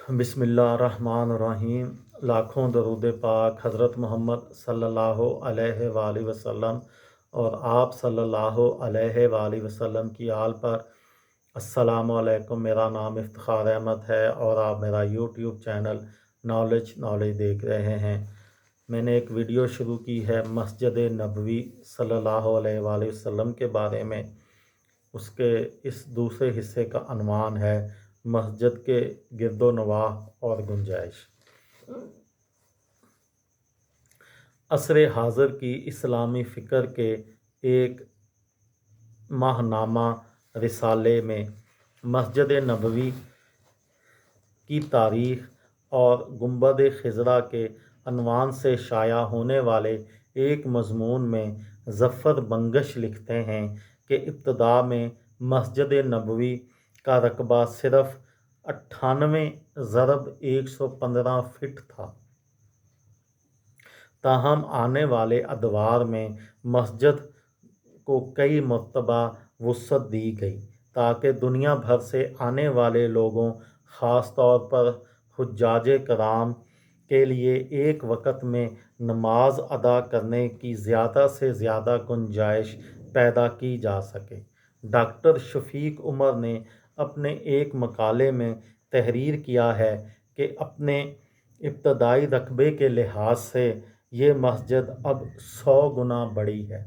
बिस्मिल्लाहिर्रहमानिर्रहीम। लाखों दरूद पाक हज़रत मोहम्मद सल्लल्लाहु अलैहि वालैहि वसल्लम और आप सल्लल्लाहु अलैहि वालैहि वसल्लम की आल पर। अस्सलामु अलैकुम। मेरा नाम इफ्तिखार अहमद है और आप मेरा यूट्यूब चैनल नॉलेज देख रहे हैं। मैंने एक वीडियो शुरू की है मस्जिद नबवी सल्लल्लाहु अलैहि वालैहि वसल्लम के बारे में। उसके इस दूसरे हिस्से का अनवान है मस्जिद के गिरदो नवाह और गुंजाइश। असर हाज़र की इस्लामी फ़िक्र के एक माहनामा रिसाले में मस्जिद नबवी की तारीख़ और गुंबद खिज़रा के अनवान से शाया होने वाले एक मज़मून में ज़फ़र बंगश लिखते हैं कि इब्तिदा में मस्जिद नबवी का रकबा सिर्फ 98 × 115 फ़ीट था। ताहम आने वाले अदवार में मस्जिद को कई मरतबा वुसअत दी गई ताकि दुनिया भर से आने वाले लोगों, ख़ास तौर पर हुज्जाज कराम के लिए एक वक़्त में नमाज अदा करने की ज़्यादा से ज़्यादा गुंजाइश पैदा की जा सके। डॉक्टर शफीक उमर ने अपने एक मकाले में तहरीर किया है कि अपने इब्तदाई रकबे के लिहाज से ये मस्जिद अब 100 गुना बड़ी है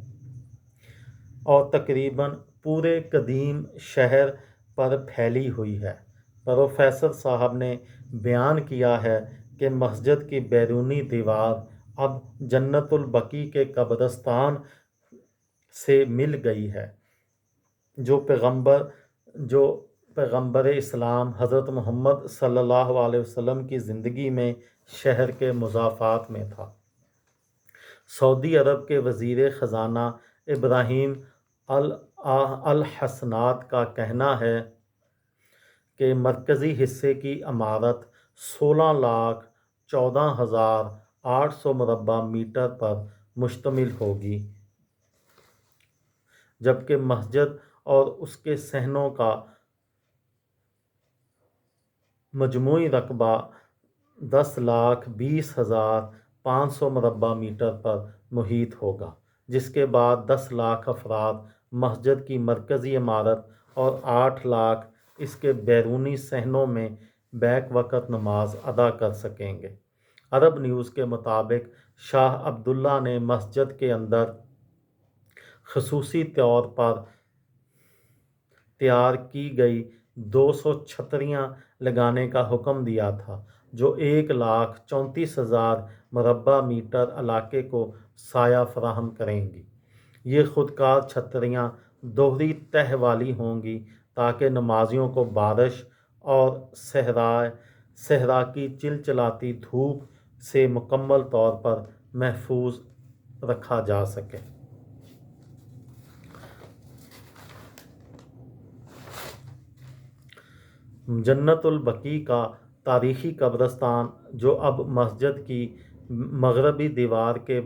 और तकरीबन पूरे कदीम शहर पर फैली हुई है। प्रोफेसर साहब ने बयान किया है कि मस्जिद की बैरूनी दीवार अब जन्नतुल बकी के कब्रिस्तान से मिल गई है जो पैगंबर इस्लाम हज़रत मोहम्मद सल्लल्लाहु अलैहि वसल्लम की ज़िंदगी में शहर के मुज़ाफ़ात में था। सऊदी अरब के वज़ीर ख़ज़ाना इब्राहीम अल हसनात का कहना है कि मरकज़ी हिस्से की इमारत 16,14,800 मुरब्बा मीटर पर मुश्तमिल होगी, जबकि मस्जिद और उसके सहनों का मजमूई रकबा 10,20,500 मुरब्बा मीटर पर मुहित होगा, जिसके बाद 10 लाख अफराद मस्जिद की मरकज़ी इमारत और 8 लाख इसके बैरूनी सहनों में बैक वक़्त नमाज अदा कर सकेंगे। अरब न्यूज़ के मुताबिक शाह अब्दुल्ला ने मस्जिद के अंदर ख़ुसूसी तौर पर तैयार की गई 200 छतरियाँ लगाने का हुक्म दिया था जो 1,34,000 मुरब्बा मीटर इलाके को साया फराहम करेंगी। ये खुदकार छतरियाँ दोहरी तह वाली होंगी ताकि नमाजियों को बारिश और सहरा की चिलचिलाती धूप से मुकम्मल तौर पर महफूज रखा जा सके। जन्नतुल बकी का तारीख़ी कब्रिस्तान, जो अब मस्जिद की मग़रबी दीवार के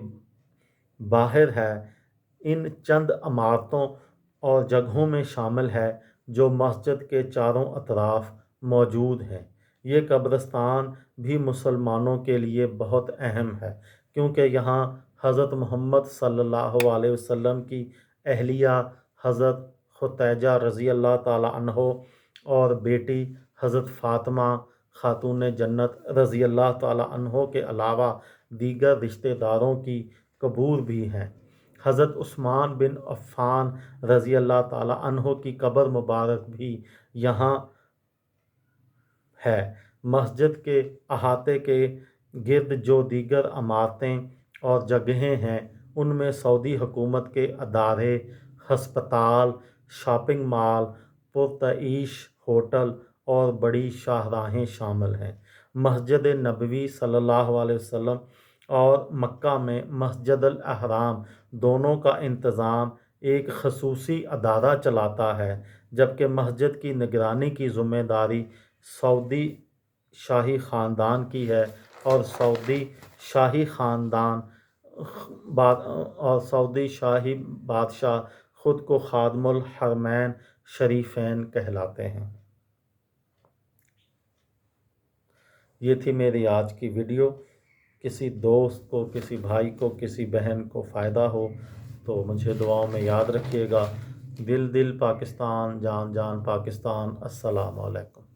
बाहर है, इन चंद इमारतों और जगहों में शामिल है जो मस्जिद के चारों अतराफ मौजूद हैं। ये कब्रिस्तान भी मुसलमानों के लिए बहुत अहम है क्योंकि यहाँ हज़रत मोहम्मद सल्लल्लाहु अलैहि वसल्लम की अहलिया हज़रत खुतैजा रज़ी अल्लाह ताला अन्हो और बेटी हज़रत फ़ातिमा खातून जन्नत रज़ी अल्लाह ताला अन्हो के अलावा दीगर रिश्तेदारों की कबूर भी हैं। हज़रत उस्मान बिन अफ़्फ़ान रज़ी अल्लाह ताला अन्हो की कब्र मुबारक भी यहाँ है। मस्जिद के अहाते के गिर्द जो दीगर इमारतें और जगहें हैं, उनमें सऊदी हुकूमत के अदारे, हस्पताल, शॉपिंग मॉल, पुरतईश होटल और बड़ी शाहराहें शामिल हैं। मस्जिद नबवी सल्लल्लाहु अलैहि वसल्लम और मक्का में मस्जिद अल अहराम दोनों का इंतज़ाम एक ख़ुसूसी अदारा चलाता है, जबकि मस्जिद की निगरानी की ज़िम्मेदारी सऊदी शाही ख़ानदान की है और सऊदी शाही बादशाह ख़ुद को ख़ादिमुल हरमैन शरीफ़ैन कहलाते हैं। یہ تھی میری آج کی ویڈیو. کسی دوست کو، کسی بھائی کو، کسی بہن کو فائدہ ہو تو مجھے دعاؤں میں یاد رکھیے گا. دل دل پاکستان، جان جان پاکستان. السلام علیکم.